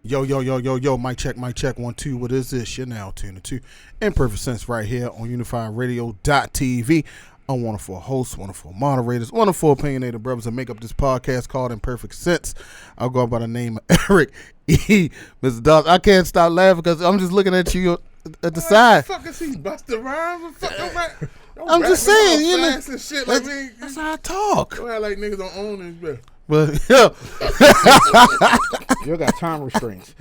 Yo, mic check, 1, 2. What is this? You're now tuned to Imperfect Sense right here on UnifiedRadio.tv. I'm wonderful hosts, wonderful moderators, wonderful opinionated brothers that make up this podcast called Imperfect Sense. I'll go by the name of Eric E. Mr. Dawson. I can't stop laughing because I'm just looking at you at the side. Fuck is he busting rhymes? I'm just saying, you know, shit. That's how I talk. Don't act like niggas don't own this, bro. But yeah. You got time restraints.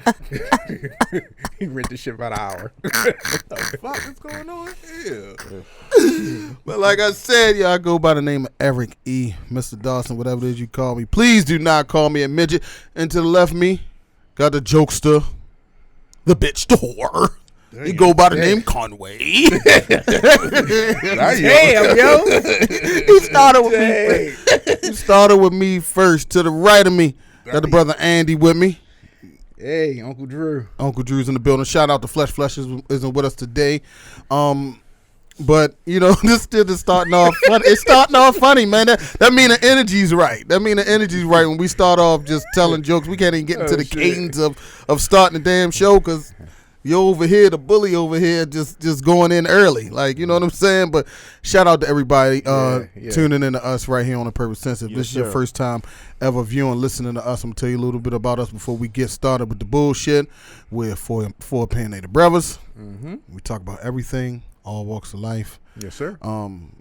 He rent this shit by the hour. What the fuck is going on here? But like I said, I go by the name of Eric E. Mr. Dawson, whatever it is you call me. Please do not call me a midget. And to the left of me, got the jokester, the bitch, the whore. He go by the name Conway. Damn, yo. He started with me first. To the right of me, got the brother Andy with me. Hey, Uncle Drew. Uncle Drew's in the building. Shout out to Flesh isn't with us today. But, you know, this is starting off funny. It's starting off funny, man. That mean the energy's right. When we start off just telling jokes. We can't even get into the cadence of starting the damn show because you over here, the bully over here, just going in early. Like, you know what I'm saying? But shout out to everybody tuning in to us right here on Imperfect Sense. If this is your first time ever viewing, listening to us, I'm going to tell you a little bit about us before we get started with the bullshit. We're four opinionated brothers. Mm-hmm. We talk about everything, all walks of life. Yes, sir.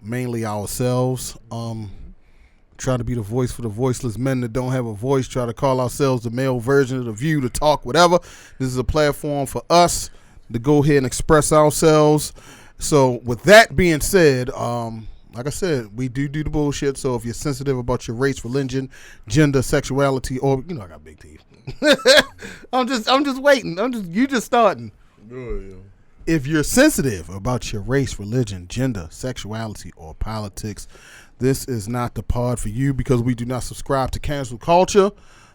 Mainly ourselves. Try to be the voice for the voiceless men that don't have a voice. Try to call ourselves the male version of the View, to talk, whatever. This is a platform for us to go ahead and express ourselves. So with that being said, like I said, we do the bullshit. So if you're sensitive about your race, religion, gender, sexuality, or, you know, I got big teeth. I'm just waiting. You just starting. If you're sensitive about your race, religion, gender, sexuality, or politics, this is not the pod for you because we do not subscribe to cancel culture.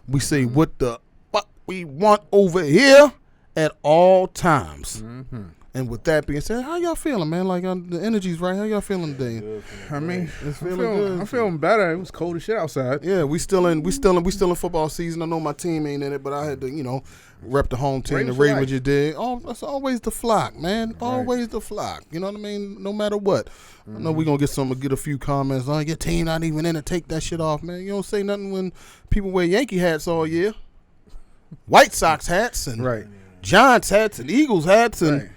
We say what the fuck we want over here at all times. Mm-hmm. And with that being said, how y'all feeling, man? Like the energy's right. How y'all feeling today? I mean, I'm feeling better. It was cold as shit outside. Yeah, we still in football season. I know my team ain't in it, but I had to, you know, rep the home team. The Ravens you did. Oh, that's always the flock, man. Right. Always the flock. You know what I mean? No matter what. Mm-hmm. I know we're gonna get a few comments. Oh, your team not even in it. Take that shit off, man. You don't say nothing when people wear Yankee hats all year. White Sox hats and Giants hats and Eagles hats and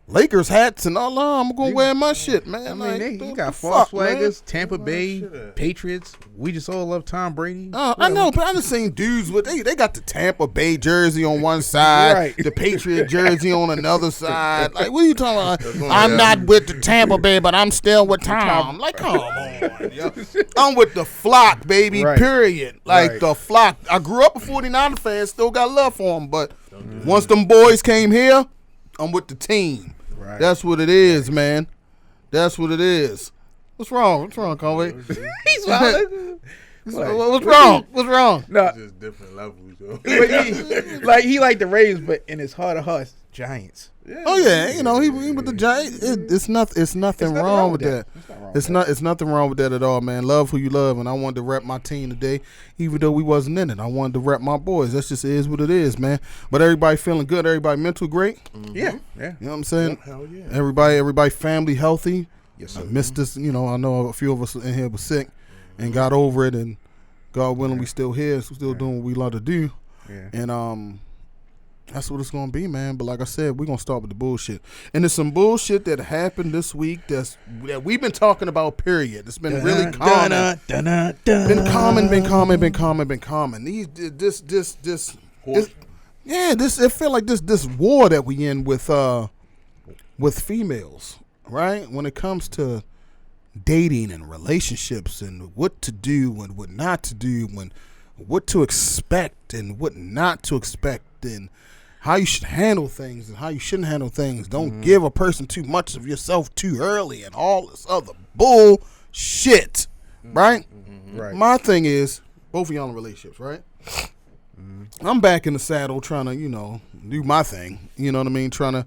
Lakers hats and all. I'm gonna wear my shit, man. I mean, you got Volkswagens, Tampa Bay, Patriots. We just all love Tom Brady. I know, but I done seen dudes with they got the Tampa Bay jersey on one side, the Patriot jersey on another side. Like, what are you talking about? I'm not with the Tampa Bay, but I'm still with Tom. Like, come on, yo. I'm with the flock, baby. Period. Like the flock. I grew up a 49er fan, still got love for them, but once them boys came here, I'm with the team. Right. That's what it is, man. That's what it is. What's wrong? What's wrong, Conway? He's wrong. What's wrong? What's wrong? No, it's just different levels, yo. he like the Ravens, but in his heart of hearts, Giants. Yeah, oh yeah, you know he with the Giants. It's nothing wrong with that. It's nothing wrong with that at all, man. Love who you love, and I wanted to rep my team today, even though we wasn't in it. I wanted to rep my boys. That's just is what it is, man. But everybody feeling good. Everybody mental great. Mm-hmm. Yeah. You know what I'm saying? Hell yeah. Everybody family healthy. Yes, sir. I missed this. You know, I know a few of us in here were sick and got over it, and God willing, we still here, so still doing what we love to do. Yeah. And that's what it's gonna be, man. But like I said, we're gonna start with the bullshit. And there's some bullshit that happened this week that we've been talking about, period. It's been really common. Been common. It feel like this war that we in with females, right? When it comes to dating and relationships and what to do and what not to do, and what to expect and what not to expect, and how you should handle things and how you shouldn't handle things. Don't give a person too much of yourself too early and all this other bullshit, right? Right. My thing is, both of y'all in relationships, right? I'm back in the saddle trying to, you know, do my thing. You know what I mean? Trying to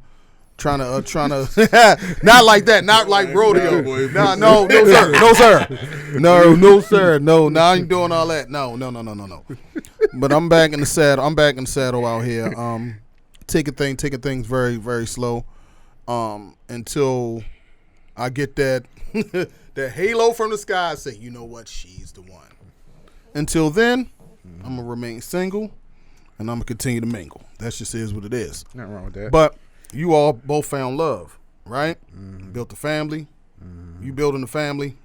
not like that, not like rodeo. No, sir. No, I ain't doing all that. No. But I'm back in the saddle. I'm back in the saddle out here. Taking things very, very slow. Until I get that that halo from the sky. I say, you know what? She's the one. Until then, I'm gonna remain single, and I'm gonna continue to mingle. That just is what it is. Nothing wrong with that. But you all both found love, right? Built a family. You building a family.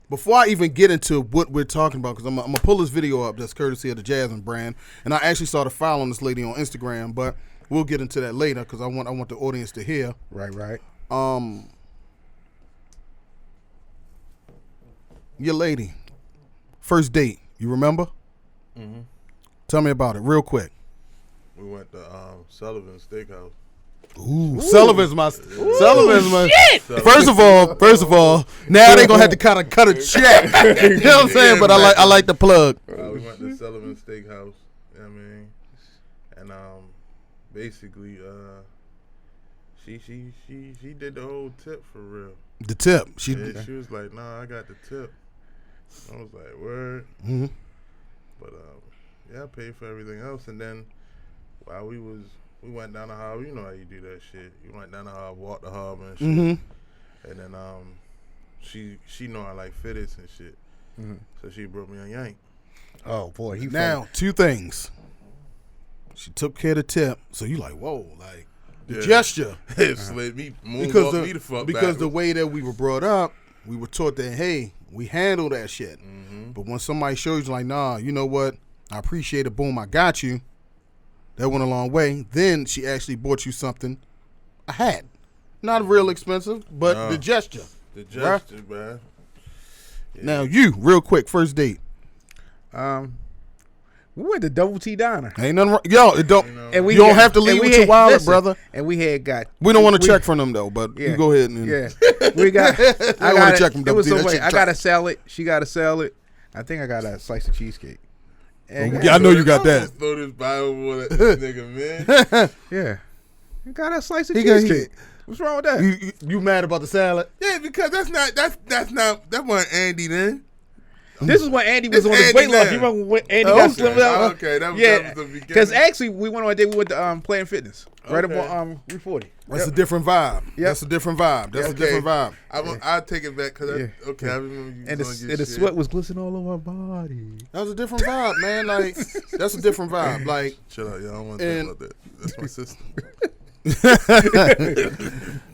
Before I even get into what we're talking about, because I'm gonna pull this video up that's courtesy of the Jasmine brand, and I actually started following this lady on Instagram, but we'll get into that later because I want the audience to hear. Right. Your lady, first date, you remember? Tell me about it real quick. We went to Sullivan's Steakhouse. Ooh. Sullivan's my. Shit. First of all, now they gonna have to kind of cut a check. You know what I'm saying? But I like the plug. We went to Sullivan's Steakhouse. You know what I mean? And basically, she did the whole tip for real. The tip. She was like, "Nah, I got the tip." I was like, "Word." But I paid for everything else, and then while we went down the harbor. You know how you do that shit. You went down the harbor, walked the harbor and shit. And then she know I like fitteds and shit. So she brought me a yank. Oh boy, now two things. She took care of the tip, so you like, whoa, like the gesture. It slid me, because backwards. The way that we were brought up, we were taught that, hey, we handle that shit. But when somebody shows you like, nah, you know what? I appreciate it. Boom, I got you. That went a long way. Then she actually bought you something, a hat. Not real expensive, but the gesture. The gesture, man. Yeah. Now you, real quick, first date. We went to Double T Diner. Ain't nothing wrong. Yo, it don't. And we you don't have to leave with your wallet, brother. And we had got. We don't want to check from them though, but you go ahead and. Yeah. We got. I want to check from Double T. I got a salad. She got a salad. I think I got a slice of cheesecake. I know you got that. Throw this Bible at this nigga, man. Yeah. You got a slice of cheesecake. What's wrong with that? You mad about the salad? Yeah, because that wasn't Andy then. This is when Andy was on his weight loss. You remember when Andy got slimmed out? Okay, that was the beginning. Because actually, we went on a date. We went to Playin Fitness right up on Route 40. That's a different vibe. Yep. That's a different vibe. That's a different vibe. I'll take it back because I remember you. And the sweat was glistening all over my body. That was a different vibe, man. Like that's a different vibe. Like chill out, y'all. I don't want to talk about that. That's my sister.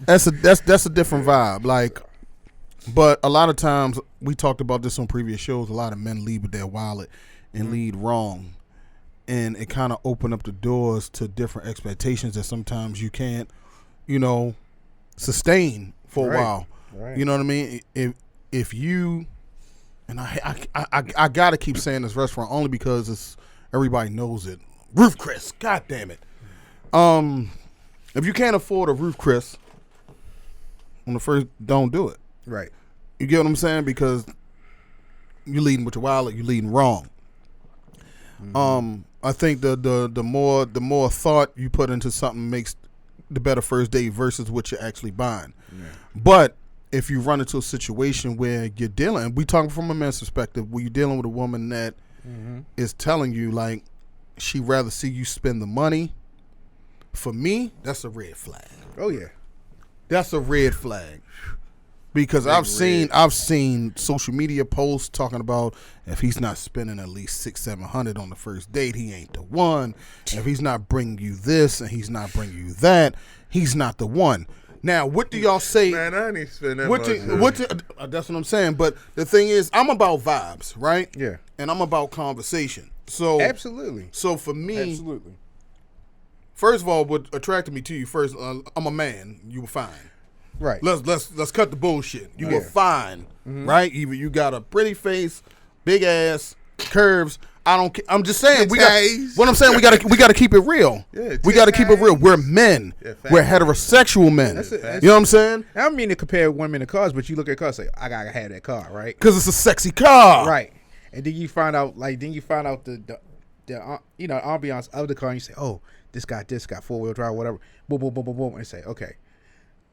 that's a different vibe. Like, but a lot of times we talked about this on previous shows. A lot of men lead with their wallet and lead wrong, and it kind of opened up the doors to different expectations that sometimes you can't, sustain for a while. Right. You know what I mean? If you, and I gotta keep saying this restaurant only because everybody knows it. Roof Chris, god damn it. If you can't afford a Roof Chris on the first, don't do it. Right. You get what I'm saying? Because you're leading with your wallet, you're leading wrong. I think the more thought you put into something makes the better first date versus what you're actually buying. Yeah. But if you run into a situation where you're dealing, we talking from a man's perspective, where you're dealing with a woman that is telling you like she'd rather see you spend the money. For me, that's a red flag. Oh yeah, that's a red flag. Because I've seen social media posts talking about if he's not spending at least $600-700 on the first date, he ain't the one. If he's not bringing you this and he's not bringing you that, he's not the one. Now, what do y'all say? Man, I ain't spend that much. That's what I'm saying. But the thing is, I'm about vibes, right? Yeah. And I'm about conversation. So absolutely. So for me, absolutely. First of all, what attracted me to you first, I'm a man. You were fine. Right. Let's cut the bullshit. You were fine, right? Even you got a pretty face, big ass, curves. I don't. I'm just saying we got. What I'm saying we got to keep it real. Yeah, we got to keep it real. We're men. Yeah, we're heterosexual men. You know what I'm saying? I don't mean to compare women to cars, but you look at cars, and say I gotta have that car, right? Because it's a sexy car, right? And then you find out, the ambiance of the car, and you say, oh, this got 4-wheel drive, whatever. Boom, boom, boom, boom, boom, and say, okay.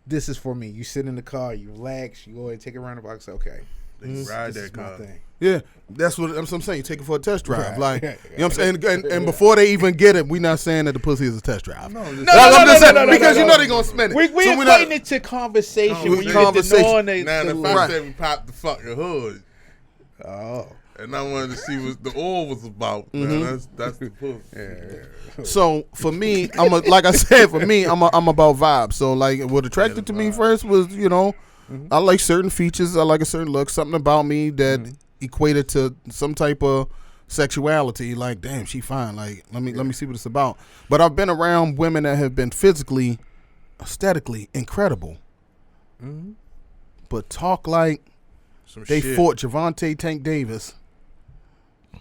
This is for me. You sit in the car, you relax, you go ahead and take it around the block. Say, okay, They ride This that is my car. thing. Yeah, that's what I'm saying. You take it for a test drive, Right. like you know what I'm saying. And before they even get it, we not saying that the pussy is a test drive. No, I'm just saying because you know they gonna spend it. We So equating it to conversation. When you Conversation. get to knowing Now, the if I Right. said we popped the fucking hood, oh, and I wanted to see what the oil was about, man, that's the pussy. So for me, like I said, for me, I'm about vibes. So like, what attracted to me first was I like certain features. I like a certain look. Something about me that equated to some type of sexuality. Like, damn, she fine. Like, let me see what it's about. But I've been around women that have been physically, aesthetically incredible, but talk like Some they shit. fought Javante Tank Davis,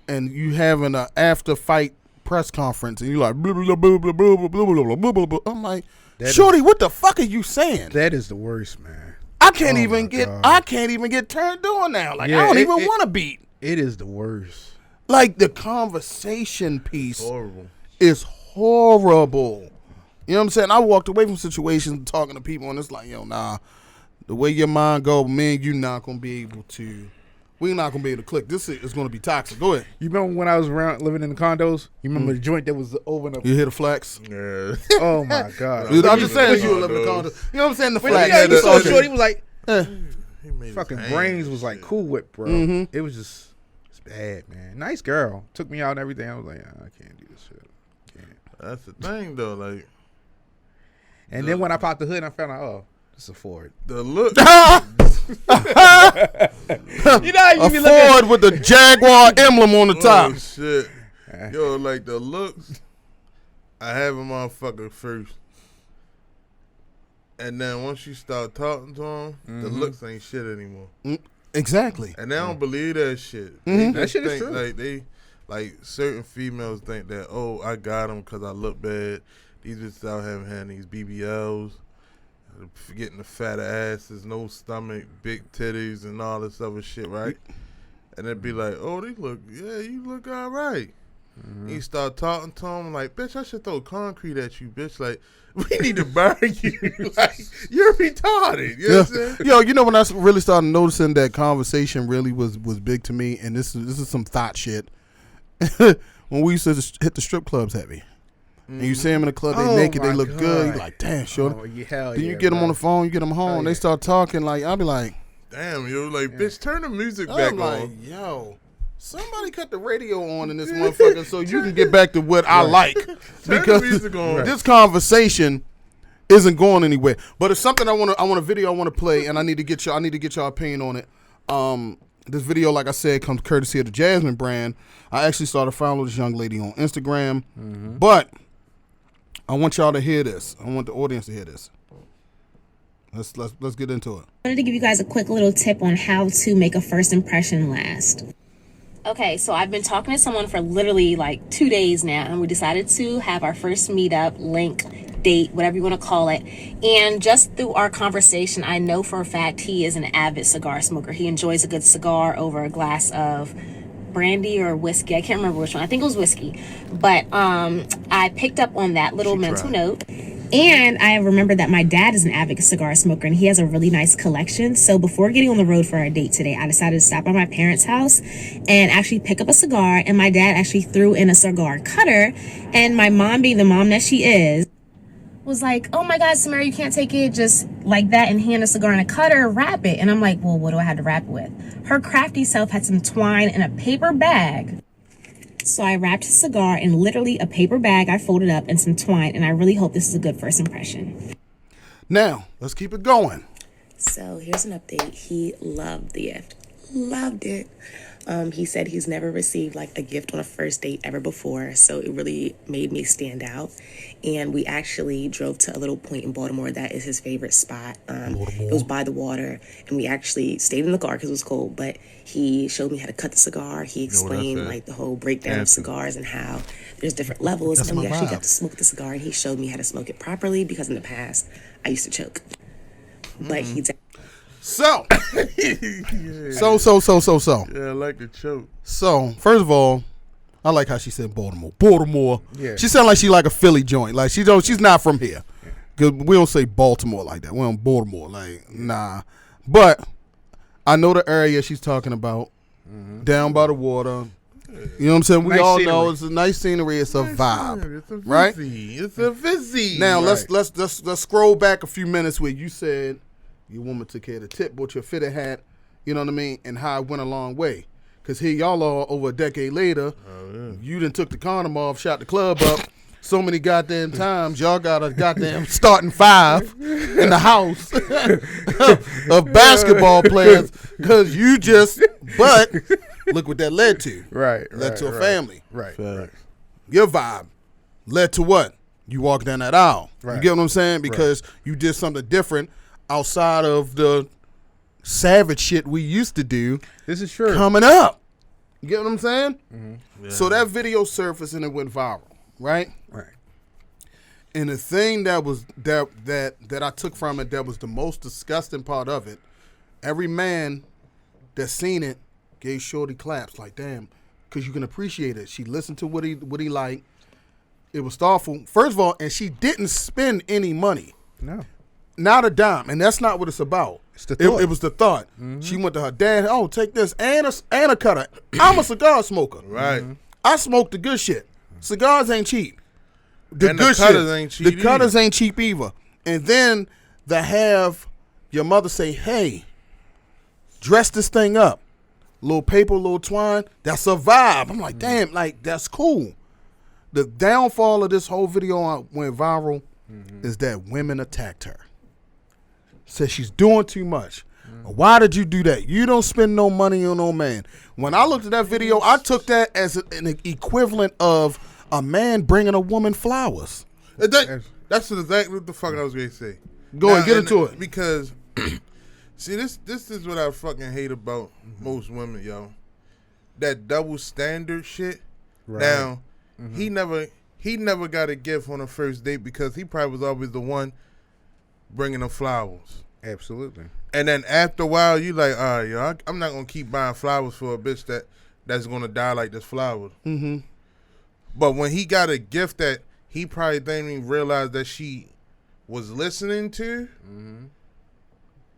and you having an after fight press conference, and you like blah blah blah blah blah blah blah blah blah blah blah. I'm like, shorty, what the fuck are you saying? that is the worst, man. I can't Oh even my get God. I can't even get turned on now. Like Yeah, I don't it- even it- want to beat. It is the worst. Like the conversation piece Horrible. is horrible. You know what I'm saying? I walked away from situations talking to people, and it's like, yo, nah, the way your mind go, me and you not gonna be able to. We're not gonna be able to click. This is gonna be toxic. Go ahead. You remember when I was around living in the condos? You remember the joint that was over the? You hear the flex? Yeah. Oh my God! I'm just saying When you you- live in the condo. You know what I'm saying? The When flex. you saw Okay. shorty, he was like, He made his fucking hands brains and was like shit. Cool Whip, bro. Mhm. It was just, it's bad, man. Nice girl, took me out and everything. I was like, I can't do this shit. Can't. That's the thing, though. Like, And then when I popped the hood, I found out, oh, it's a Ford. the look. You know how you A be looking. Ford with the Jaguar emblem on the top. Oh, shit. Yo, like, the looks, I have a motherfucker first. And then once you start talking to them, the looks ain't shit anymore. Exactly. And they don't believe that shit. Mhm. They That just shit is think, true. like certain females think that, oh, I got them because I look bad. These bitches out here having these BBLs, getting the fatter asses, no stomach, big titties, and all this other shit, right? And they'd be like, oh, you look all right. You start talking to them like, bitch, I should throw concrete at you, bitch. Like, we need to bury you. Like, you're retarded. You know what I'm saying? Yo, you know when I really started noticing that conversation really was big to me, and this is some thought shit. When we used to hit the strip clubs heavy, and you see them in the club, they Oh naked, they my look good. You God. like, damn, shorty. Oh, yeah, hell Then you yeah, get them bro. on the phone, you get them home, Oh, they yeah. start talking. Like, I'll be like, Damn, yo, like, bitch, turn the music back I'm like, on. yo, somebody cut the radio on in this motherfucker so you can get back to what I like. Turn the Because music on. this conversation isn't going anywhere. But it's something I want a video I want to play, and I need to get your opinion on it. This video, like I said, comes courtesy of the Jasmine brand. I actually started following this young lady on Instagram, but I want y'all to hear this. I want the audience to hear this. Let's get into it. I wanted to give you guys a quick little tip on how to make a first impression last. Okay, so I've been talking to someone for literally like 2 days now, and we decided to have our first meetup, link, date, whatever you want to call it. And just through our conversation, I know for a fact he is an avid cigar smoker. He enjoys a good cigar over a glass of brandy or whiskey. I can't remember which one. I think it was whiskey. But I picked up on that little mental note. And I remember that my dad is an avid cigar smoker, and he has a really nice collection. So before getting on the road for our date today, I decided to stop by my parents' house and actually pick up a cigar. And my dad actually threw in a cigar cutter. And my mom, being the mom that she is, was like, oh my God, Samara, you can't take it just like that and hand a cigar in a cutter, wrap it. And I'm like, well, what do I have to wrap it with? Her crafty self had some twine in a paper bag. So I wrapped his cigar in literally a paper bag I folded up and some twine, and I really hope this is a good first impression. Now, let's keep it going. So here's an update. He loved the gift. Loved it. He said he's never received like a gift on a first date ever before, so it really made me stand out. And we actually drove to a little point in Baltimore that is his favorite spot. It was by the water, and we actually stayed in the car because it was cold, but he showed me how to cut the cigar. He explained like the whole breakdown of cigars and how there's different levels. That's and we my actually vibe. got to smoke the cigar, and he showed me how to smoke it properly because in the past I used to choke. But he So, so. Yeah, I like the choke. So, first of all, I like how she said Baltimore. Baltimore. Yeah. She sound like she like a Philly joint. Like she's not from here. Cause we don't say Baltimore like that. We don't Baltimore. Like nah. But I know the area she's talking about. Down by the water. You know what I'm saying? We Nice all scenery. know it's a nice scenery. It's a vibe. It's a right? It's a vizzy. Now Right. let's scroll back a few minutes where you said your woman took care of the tip, bought your fitted hat. You know what I mean? And how it went a long way. Because here y'all are over a decade later. You done took the condom off, shot the club up. So many goddamn times, y'all got a goddamn starting five in the house of basketball players because you just, but look what that led to. Led to a family. Right. Your vibe led to what? You walk down that aisle. Right. You get what I'm saying? Because you did something different outside of the savage shit we used to do. This is true. Coming up. You get what I'm saying? Yeah. So that video surfaced and it went viral, right? Right. And the thing that was that I took from it that was the most disgusting part of it, every man that seen it gave Shorty claps like damn, because you can appreciate it. She listened to what he liked. It was thoughtful. First of all, and she didn't spend any money. No. Not a dime, and that's not what it's about. It's the thought. It was the thought. She went to her dad. Oh, take this and a cutter. I'm a cigar smoker. Right. I smoke the good shit. Cigars ain't cheap. The And good the cutters shit. ain't cheap The cutters ain't cheap either. And then to have your mother say, "Hey, dress this thing up, little paper, little twine." That's a vibe. I'm like, damn, like that's cool. The downfall of this whole video went viral is that women attacked her. Said she's doing too much. Why did you do that? You don't spend no money on no man. When I looked at that video, I took that as an equivalent of a man bringing a woman flowers. That's exactly what the fuck I was going to say. Go ahead, get into it. Because, see, this is what I fucking hate about most women, yo. That double standard shit. Right. Now, he never got a gift on a first date because he probably was always the one bringing them flowers. Absolutely. And then after a while, you like, all right, yo, I'm not going to keep buying flowers for a bitch that's going to die like this flower. Mm-hmm. But when he got a gift that he probably didn't even realize that she was listening to,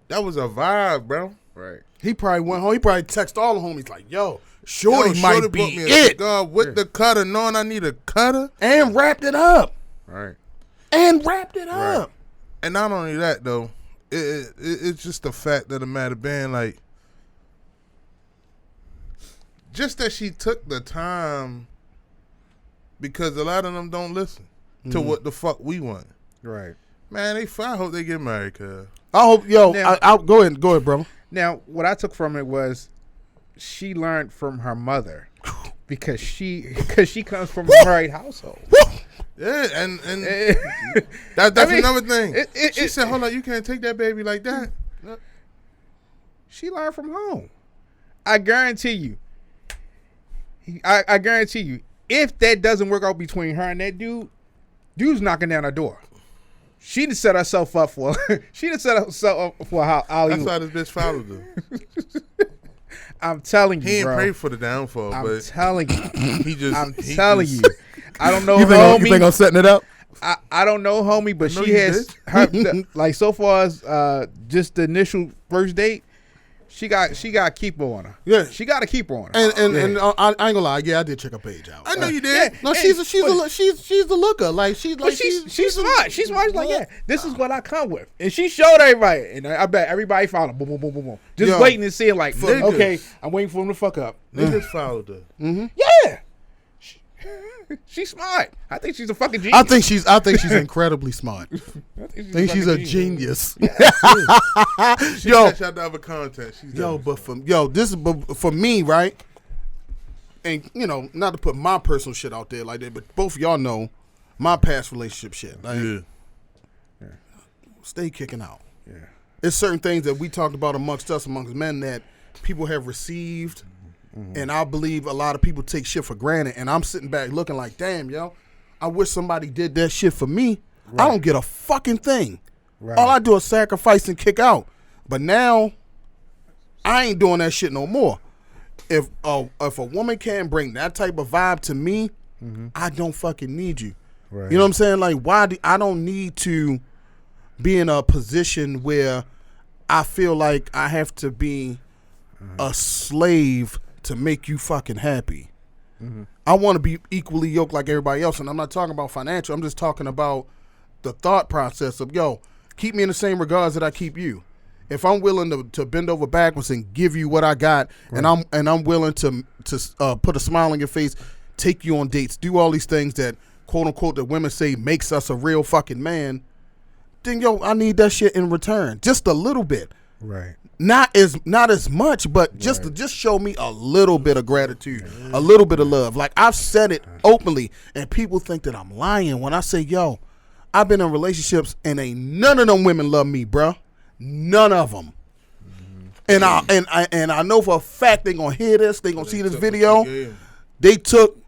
that was a vibe, bro. Right. He probably went home. He probably texted all the homies like, yo, Shorty Yo, might Shorty be brought me a it. cigar with the cutter, knowing I need a cutter. And wrapped it up. Right. And wrapped it up. And not only that, though, it's just the fact of the matter being, like, just that she took the time, because a lot of them don't listen to what the fuck we want. Right. Man, I hope they get married, cuz. I hope, yo, Now- I'll go ahead, bro. Now, what I took from it was she learned from her mother because she comes from a married household. Yeah, and that's I mean, another thing. She it- said, hold on, you can't take that baby like that. She learned from home. I guarantee you. I guarantee you, if that doesn't work out between her and that dude's knocking down her door. She done set herself up for. She done set herself up for how. That's why this bitch followed her. I'm telling you, He ain't bro. pray for the downfall, I'm but telling you. he just. I'm he telling just- you. I don't know, You homie. think I'm setting it up? I don't know, homie, but I know she you has did. her like so far as just the initial first date. She got a keeper on her. Yeah. She got a keeper on her. And I ain't gonna lie, yeah, I did check her page out. I know you did. Yeah. No, she's a looker. Like she's But she's smart. She's smart. She's like, yeah, this is what I come with, and she showed everybody, and I bet everybody followed her. Boom, boom, boom, boom, boom. Just Yo, waiting and seeing, like, niggas. okay, I'm waiting for him to fuck up. Niggas followed her. Yeah, she's smart. I think she's a fucking genius. I think she's incredibly smart. I think she's a fucking genius. She Yo. catch out the other content. She's Yo, definitely this is for me, right? And you know, not to put my personal shit out there like that, but both of y'all know my past relationship shit. Like, yeah. stay kicking out. Yeah. It's certain things that we talked about amongst men that people have received, and I believe a lot of people take shit for granted. And I'm sitting back looking like, damn, yo, I wish somebody did that shit for me. I don't get a fucking thing. Right. All I do is sacrifice and kick out. But now, I ain't doing that shit no more. If a woman can't bring that type of vibe to me, I don't fucking need you. Right. You know what I'm saying? Like, I don't need to be in a position where I feel like I have to be a slave to make you fucking happy. I want to be equally yoked like everybody else, and I'm not talking about financial. I'm just talking about the thought process of, yo, keep me in the same regards that I keep you. If I'm willing to bend over backwards and give you what I got, and I'm willing to put a smile on your face, take you on dates, do all these things that quote unquote that women say makes us a real fucking man, then yo, I need that shit in return, just a little bit. Right. Not as much, but just show me a little bit of gratitude, a little bit of love. Like, I've said it openly, and people think that I'm lying when I say, yo, I've been in relationships and ain't none of them women love me, bruh. None of them. And I know for a fact they gonna hear this. They gonna see this video. They took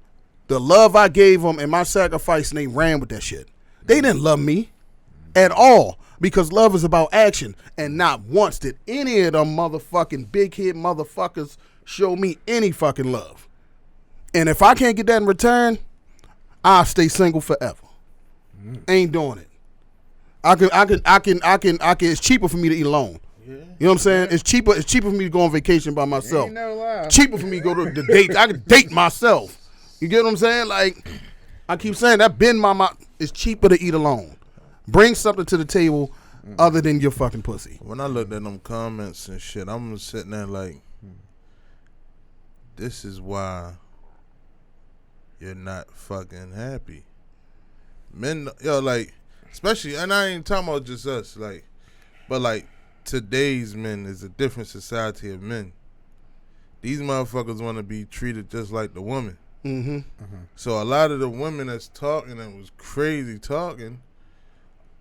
the love I gave them and my sacrifice, and they ran with that shit. They didn't love me at all. Because love is about action, and not once did any of them motherfucking big head motherfuckers show me any fucking love. And if I can't get that in return, I'll stay single forever. Ain't doing it. I can. It's cheaper for me to eat alone. Yeah. You know what I'm saying? It's cheaper for me to go on vacation by myself. Ain't no lie. Cheaper for me to go to the date. I can date myself. You get what I'm saying? Like, I keep saying that been my mind. It's cheaper to eat alone. Bring something to the table other than your fucking pussy. When I looked at them comments and shit, I'm sitting there like, this is why you're not fucking happy. Men, yo, like, especially, and I ain't talking about just us, like, but like, today's men is a different society of men. These motherfuckers want to be treated just like the woman. So a lot of the women that's talking and was crazy talking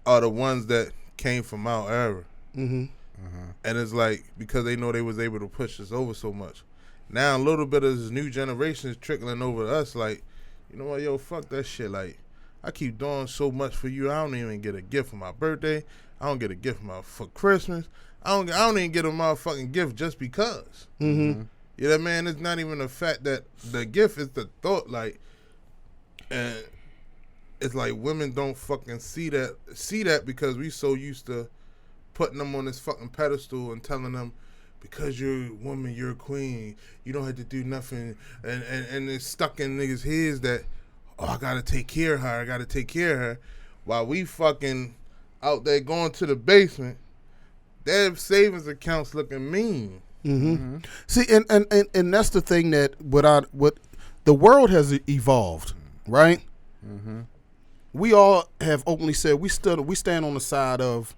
are the ones that came from our era. And it's like, because they know they was able to push us over so much. Now a little bit of this new generation is trickling over to us, like, you know what, yo, fuck that shit. Like, I keep doing so much for you, I don't even get a gift for my birthday. I don't get a gift for Christmas. I don't even get a motherfucking gift just because. You know what I mean? It's not even the fact that the gift is the thought, like, and it's like women don't fucking see that because we so used to putting them on this fucking pedestal and telling them, because you're a woman, you're a queen, you don't have to do nothing, and it's stuck in niggas' heads that, oh, I gotta take care of her, while we fucking out there going to the basement, their savings accounts looking mean. See, and that's the thing that what the world has evolved, right? We all have openly said we stand on the side of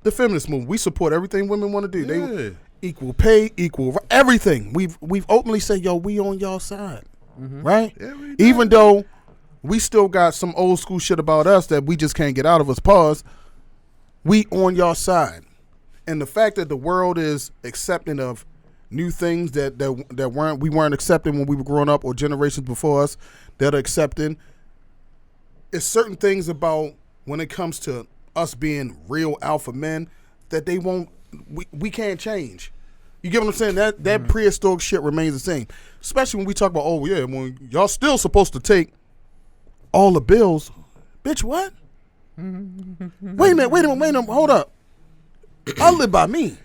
the feminist movement. We support everything women want to do. Yeah. They equal pay, equal everything. We've openly said, yo, we on y'all side, right? Yeah, we do. Even though we still got some old school shit about us that we just can't get out of us. Pause. We on y'all side, and the fact that the world is accepting of new things that we weren't accepting when we were growing up, or generations before us that are accepting. It's certain things about when it comes to us being real alpha men that we can't change. You get what I'm saying? That prehistoric shit remains the same. Especially when we talk about, oh yeah, when y'all still supposed to take all the bills. Bitch, what? Wait a minute, hold up. I live by me,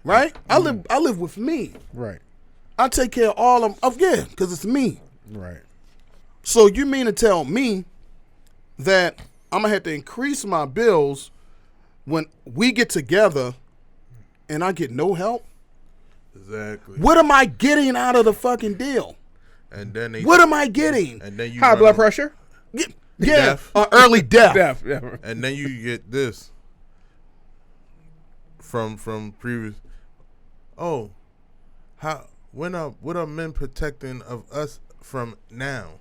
right? I live with me. Right. I take care of all of yeah, because it's me. Right. So you mean to tell me that I'm gonna have to increase my bills when we get together and I get no help? Exactly. What am I getting out of the fucking deal? And then what am I getting? And then you high blood pressure. Yeah, early death. Death. Yeah. And then you get this from previous. Oh, what are men protecting of us from now?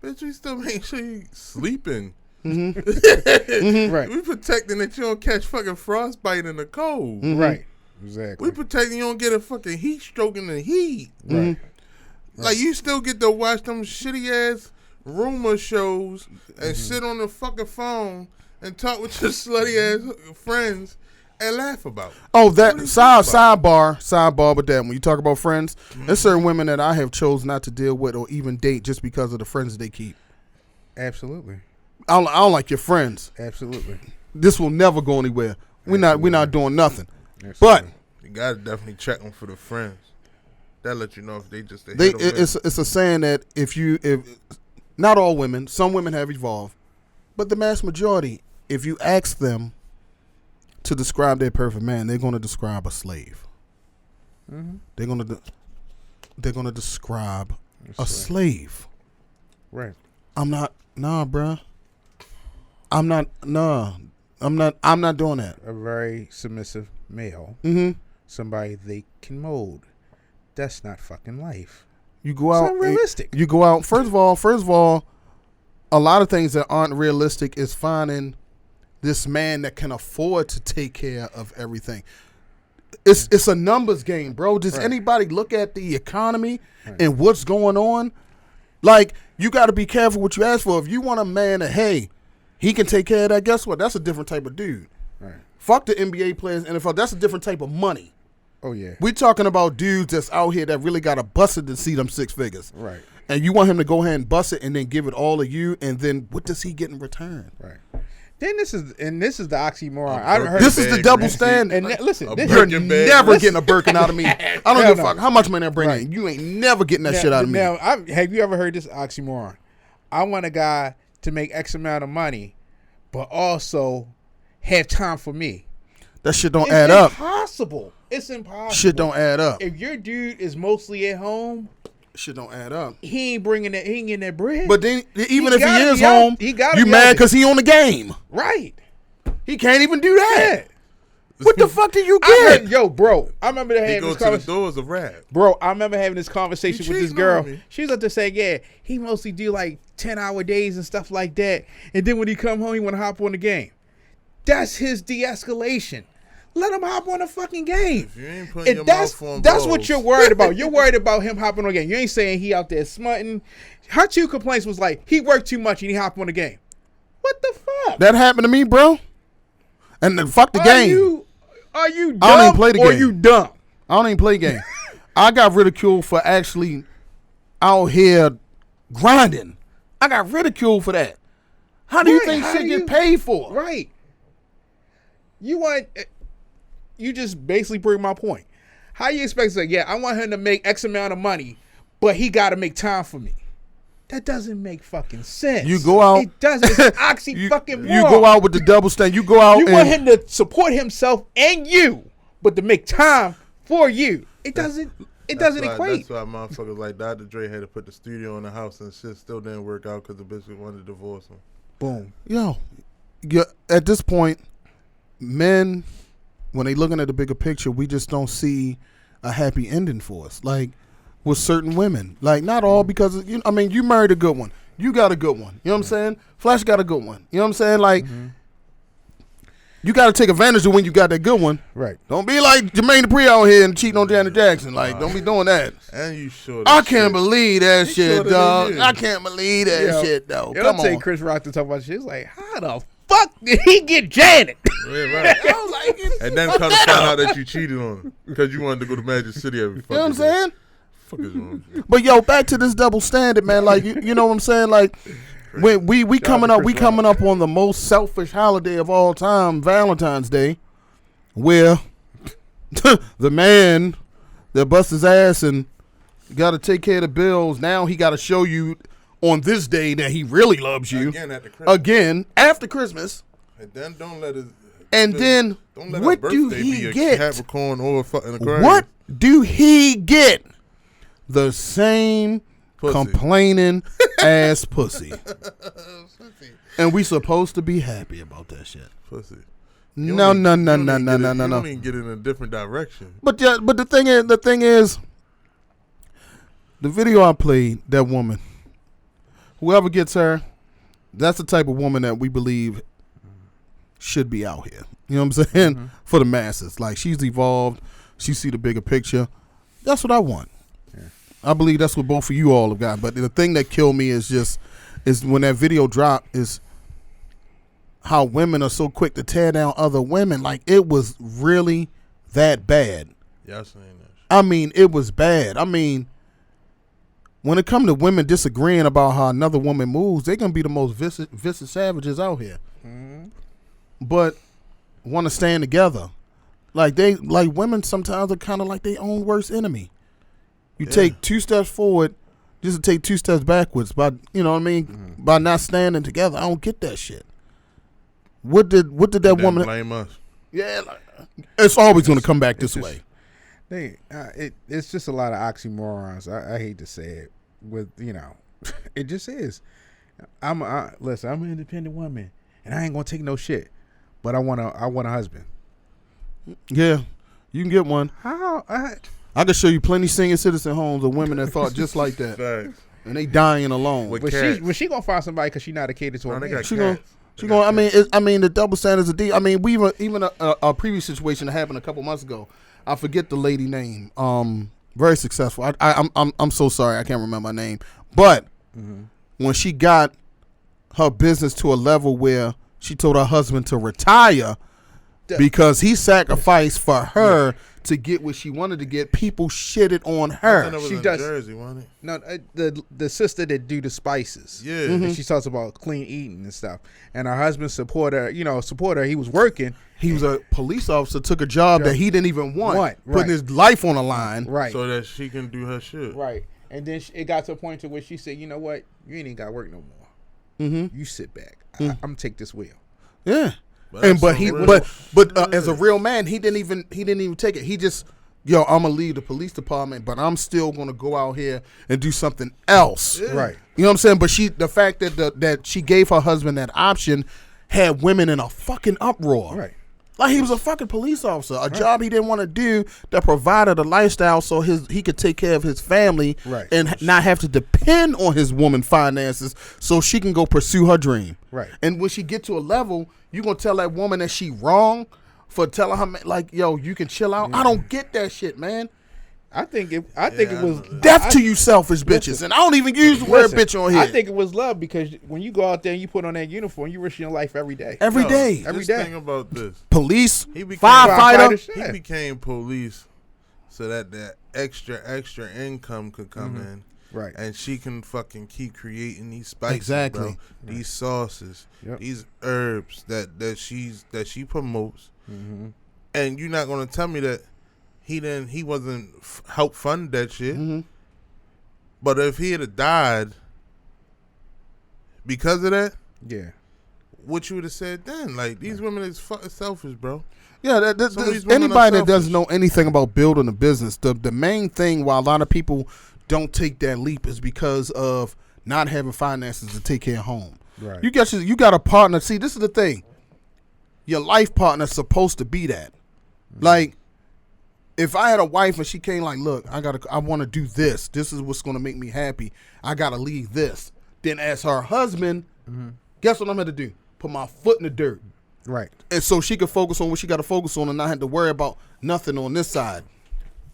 Bitch, we still make sure you sleeping. Right. We protecting that you don't catch fucking frostbite in the cold. Right. Exactly. We protecting you don't get a fucking heat stroke in the heat. Right. Like, you still get to watch them shitty ass rumor shows and sit on the fucking phone and talk with your slutty ass friends and laugh about it. Oh, that sidebar with that. When you talk about friends, there's certain women that I have chosen not to deal with or even date just because of the friends they keep. Absolutely. I don't like your friends. Absolutely. This will never go anywhere. We're not doing nothing. Absolutely. But You gotta definitely check them for the friends. That let you know if they just it's a saying that if not all women, some women have evolved, but the mass majority, if you ask them to describe their perfect man, they're going to describe a slave. Mm-hmm. They're going to describe a slave. Right. I'm not doing that. A very submissive male. Mm-hmm. Somebody they can mold. That's not fucking life. You go out. It's unrealistic. You go out. First of all, a lot of things that aren't realistic is finding this man that can afford to take care of everything. It's a numbers game, bro. Does anybody look at the economy and what's going on? Like, you got to be careful what you ask for. If you want a man that, hey, he can take care of that, guess what? That's a different type of dude. Right. Fuck the NBA players, NFL. That's a different type of money. Oh, yeah. We talking about dudes that's out here that really got to bust it to see them 6 figures. Right. And you want him to go ahead and bust it and then give it all to you, and then what does he get in return? Right. Then this is the oxymoron. This is the double standard. And listen, you're never getting a Birkin out of me. I don't give a fuck how much money I bring in. You ain't never getting that shit out of me. Now, have you ever heard this oxymoron? I want a guy to make X amount of money, but also have time for me. That shit don't add up. It's impossible. Shit don't add up. If your dude is mostly at home, shit don't add up. He ain't getting that bread. But then, even if he is home, you mad because he on the game. Right. He can't even do that. Yeah. What the fuck do you get? Bro, I remember having this conversation. To the doors of rap. Bro, I remember having this conversation with this girl. She was up there saying, yeah, he mostly do like 10-hour days and stuff like that. And then when he come home, he want to hop on the game. That's his de-escalation. Let him hop on the fucking game. If you ain't putting your that's mouth on that's balls. what you're worried about. You're worried about him hopping on the game. You ain't saying he out there smutting. Her 2 complaints was like, he worked too much and he hopped on the game. What the fuck? That happened to me, bro. And then fuck the game. Are you dumb I don't even play the game. Or you dumb? I don't even play game. I got ridiculed for actually out here grinding. I got ridiculed for that. How do you think shit get paid for? Right. You just basically bring my point. How you expect to say, yeah, I want him to make X amount of money, but he got to make time for me? That doesn't make fucking sense. You go out. It doesn't. It's oxy fucking You go out with the double stand. You go out. You want him to support himself and you, but to make time for you. It doesn't. It doesn't equate. That's why motherfuckers like Dr. Dre had to put the studio in the house and shit still didn't work out because the bitch wanted to divorce him. Boom. Yo, at this point, men, when they looking at the bigger picture, we just don't see a happy ending for us. Like with certain women, like not all, because you married a good one, you got a good one. You know what I'm saying? Flash got a good one. You know what I'm saying? Like you got to take advantage of when you got that good one. Right. Don't be like Jermaine Dupri out here and cheating on Janet Jackson. Like don't be doing that. And you sure? I can't believe that shit, dog. I can't believe that shit, though. Come on. Take Chris Rock to talk about shit. It's like, how the fuck did he get Janet? Yeah, right. I was like, and then come to find out that you cheated on him because you wanted to go to Magic City every fucking You know what I'm saying? Fuck is wrong with you? But yo, back to this double standard, man. Like you know what I'm saying? Like when we coming up on the most selfish holiday of all time, Valentine's Day, where the man that busts his ass and got to take care of the bills, now he got to show you on this day that he really loves you again after Christmas. And then don't let it. And then what do he get? Capricorn or fucking Aquarius. What do he get? The same pussy. Complaining ass pussy. And we supposed to be happy about that shit. Pussy. No. You don't even get in a different direction. But the thing is, the video I played, that woman, whoever gets her, that's the type of woman that we believe should be out here. You know what I'm saying? Mm-hmm. For the masses. Like, she's evolved. She see the bigger picture. That's what I want. Yeah. I believe that's what both of you all have got. But the thing that killed me is when that video dropped is how women are so quick to tear down other women. Like, it was really that bad. Yeah, I seen that. I mean, it was bad. I mean, when it comes to women disagreeing about how another woman moves, they're going to be the most vicious savages out here. Mm-hmm. But want to stand together. Like women sometimes are kind of like their own worst enemy. You take 2 steps forward, just to take 2 steps backwards. By you know what I mean, by not standing together. I don't get that shit. What did that woman blame us? Yeah, it's always going to come back this way. It's just a lot of oxymorons. I hate to say it, it just is. Listen, I'm an independent woman, and I ain't gonna take no shit, but I want a husband. Yeah, you can get one. How? I can show you plenty senior citizen homes of women that thought just like that, and they dying alone. But she gonna find somebody because she not a cater to her man. She gonna. I mean, the double standards of D. I mean, we even a previous situation that happened a couple months ago. I forget the lady name. Very successful. I'm so sorry. I can't remember her name. But when she got her business to a level where she told her husband to retire because he sacrificed for her to get what she wanted to get, people shitted on her. She does. Jersey, wasn't it? No, the sister that do the spices. Yeah. And she talks about clean eating and stuff. And her husband support her. He was working. He was a police officer, took a job that he didn't even want, putting his life on the line. Right. So that she can do her shit. Right. And then it got to a point to where she said, you know what? You ain't even got to work no more. You sit back. I'm going to take this wheel. Yeah. But as a real man, he didn't even take it. He just, I'm gonna leave the police department, but I'm still gonna go out here and do something else. Yeah. Right. You know what I'm saying? But the fact that she gave her husband that option had women in a fucking uproar. Right. Like he was a fucking police officer, a job he didn't want to do that provided a lifestyle so he could take care of his family and not have to depend on his woman finances so she can go pursue her dream. Right. And when she get to a level, you gonna tell that woman that she wrong for telling her like, yo, you can chill out. I don't get that shit, man. I think it was death to you selfish bitches, and I don't even use the word bitch on here. I think it was love because when you go out there and you put on that uniform, you risk your life every day. Every day. Think about this: police, he became firefighter. He became police so that extra income could come in, right? And she can fucking keep creating these spices, bro. These sauces, these herbs that she promotes, and you're not gonna tell me that. He wasn't help fund that shit. But if he had died because of that, what you would have said then? Like these women is selfish, bro. Yeah, anybody that doesn't know anything about building a business, the main thing why a lot of people don't take that leap is because of not having finances to take care of home. Right. You got a partner. See, this is the thing. Your life partner's supposed to be that. Like. If I had a wife and she came like, look, I want to do this. This is what's going to make me happy. I got to leave this. Then as her husband, guess what I'm going to do? Put my foot in the dirt. Right. And so she can focus on what she got to focus on and not have to worry about nothing on this side.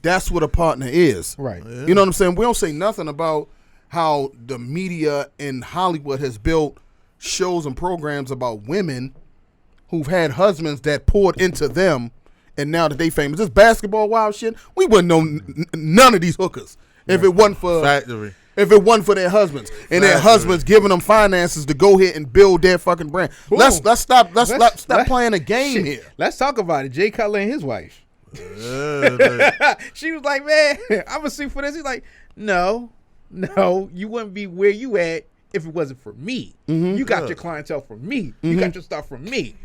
That's what a partner is. Right. Yeah. You know what I'm saying? We don't say nothing about how the media in Hollywood has built shows and programs about women who've had husbands that poured into them. And now that they famous, this basketball wild shit, we wouldn't know none of these hookers if it wasn't for Factory. If it wasn't for their husbands and their husbands giving them finances to go ahead and build their fucking brand. Let's stop playing a game here. Let's talk about it. Jay Cutler and his wife. She was like, man, I'm gonna sue for this. He's like, no, you wouldn't be where you at if it wasn't for me. You got your clientele from me. You got your stuff from me.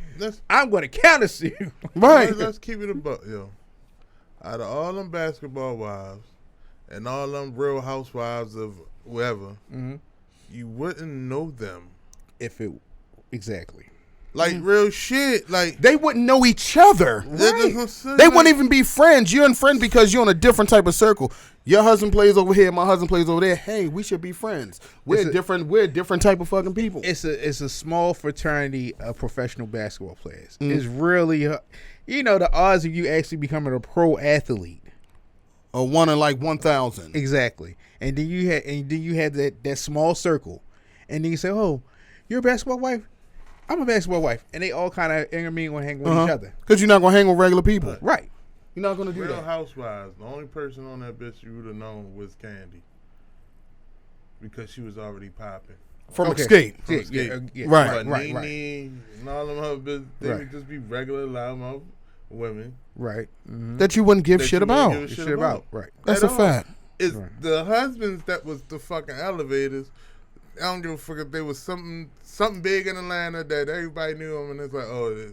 I'm going to counter sue. Right. Let's keep it a buck, yo. Out of all them basketball wives and all them real housewives of whoever, you wouldn't know them. Exactly. Like real shit. Like they wouldn't know each other. Right. They wouldn't even be friends. You're in friends because you're in a different type of circle. Your husband plays over here, my husband plays over there. Hey, we should be friends. We're a different type of fucking people. It's a small fraternity of professional basketball players. It's really, the odds of you actually becoming a pro athlete. A 1 in like 1,000. Exactly. And then you had that small circle, and then you say, oh, you're a basketball wife. I'm a basketball wife, and they all kind of intermingle and hang with each other. Because you're not gonna hang with regular people, right? You're not gonna do Real that. Housewives. The only person on that bitch you would have known was Candy, because she was already popping from Escape. Yeah. Right. But Nene and all them other bitches, they would just be regular loudmouth women Right. that you wouldn't give that shit you wouldn't about. give a shit about. Right. That's At a all. fact. It's Right. the husbands that was the fucking elevators. I don't give a fuck if there was something big in Atlanta that everybody knew him, and it's like, oh,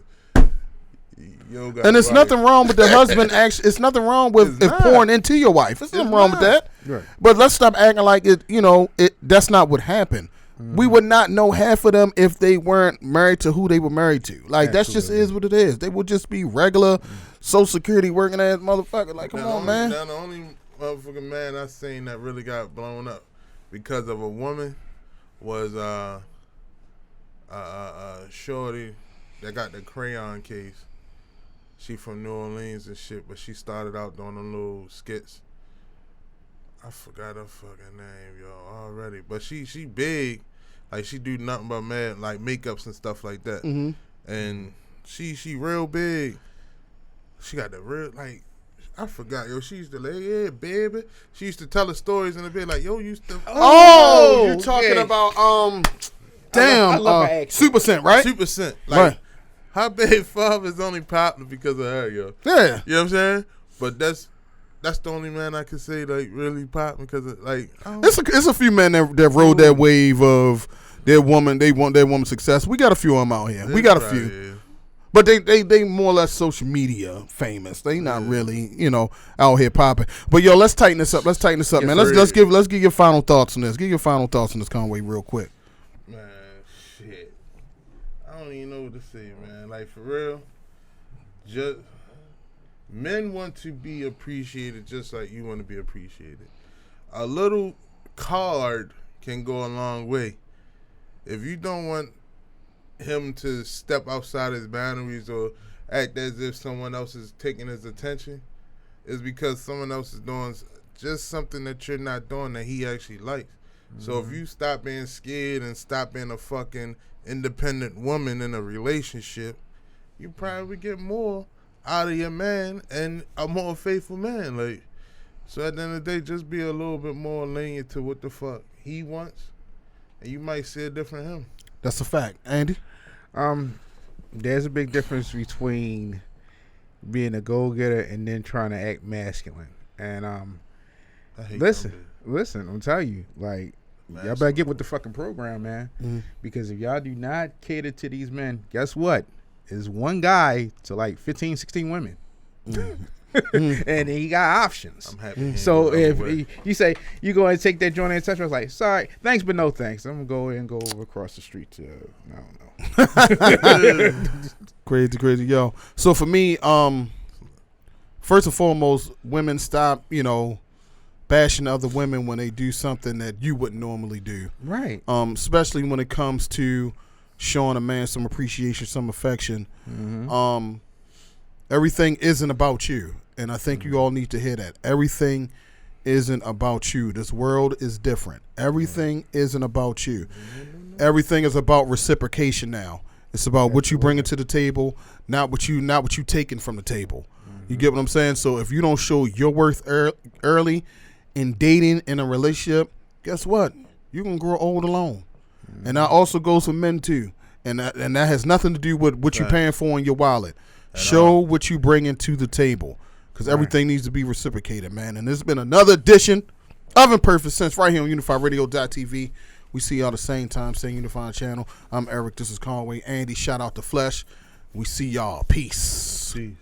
yo, got And it's a wife. nothing wrong with the husband. Actually, it's nothing wrong with It's not. pouring into your wife. There's nothing wrong with not. that. Right. But let's stop acting like it. You know, that's not what happened. We would not know half of them if they weren't married to who they were married to. Like that just Absolutely. is what it is. They would just be regular Social Security working ass motherfucker. Like, come on, man. Now the only motherfucking man I seen that really got blown up because of a woman was shorty that got the crayon case. She from New Orleans and shit, but she started out doing them little skits. I forgot her fucking name, yo, already. But she big, like she do nothing but like makeups and stuff like that. Mm-hmm. And she real big. She got the real like. I forgot, yo. She used to like, yeah, baby. She used to tell her stories in the bed, like, yo, used to. Oh, you're talking yeah. about I love her accent. Super Scent, right? Super Scent. Like, Right. her baby father's only popular because of her, yo. Yeah. You know what I'm saying? But that's the only man I can say like really popping because of like. It's a few men that rode that wave of their woman. They want their woman success. We got a few of them out here. We got a few. Yeah. But they more or less social media famous. They not really, out here popping. But yo, let's tighten this up. Let's tighten this up, man. Let's give your final thoughts on this. Give your final thoughts on this, Conway, real quick. Man, shit. I don't even know what to say, man. Like for real, just men want to be appreciated just like you want to be appreciated. A little card can go a long way. If you don't want him to step outside his boundaries or act as if someone else is taking his attention, it's because someone else is doing just something that you're not doing that he actually likes. So if you stop being scared and stop being a fucking independent woman in a relationship, you probably get more out of your man and a more faithful man. Like, so at the end of the day, just be a little bit more lenient to what the fuck he wants, and you might see a different him. That's a fact, Andy. There's a big difference between being a go-getter and then trying to act masculine. And I hate listen, them I'm telling you, like, y'all better get with the fucking program, man. Because if y'all do not cater to these men, guess what? Is one guy to like 15, 16 women. And he got options. I'm happy. So if you say you go and take that joint and touch, I was like, sorry, thanks, but no thanks. I'm gonna go and go over across the street to I don't know. Crazy, yo. So for me, first and foremost, women stop, bashing other women when they do something that you wouldn't normally do. Right. Especially when it comes to showing a man some appreciation, some affection. Everything isn't about you. And I think you all need to hear that. Everything isn't about you. This world is different. Everything isn't about you. Everything is about reciprocation now. It's about what you bring to the table, not what you taking from the table. You get what I'm saying? So if you don't show your worth early in dating, in a relationship, guess what? You're going to grow old alone. And that also goes for men too. And that has nothing to do with what you're paying for in your wallet. Show what you bring to the table. Because everything needs to be reciprocated, man. And this has been another edition of Imperfect Sense right here on UnifiedRadio.tv. We see y'all the same time, same Unified channel. I'm Eric. This is Conway. Andy, shout out to Flesh. We see y'all. Peace. Peace.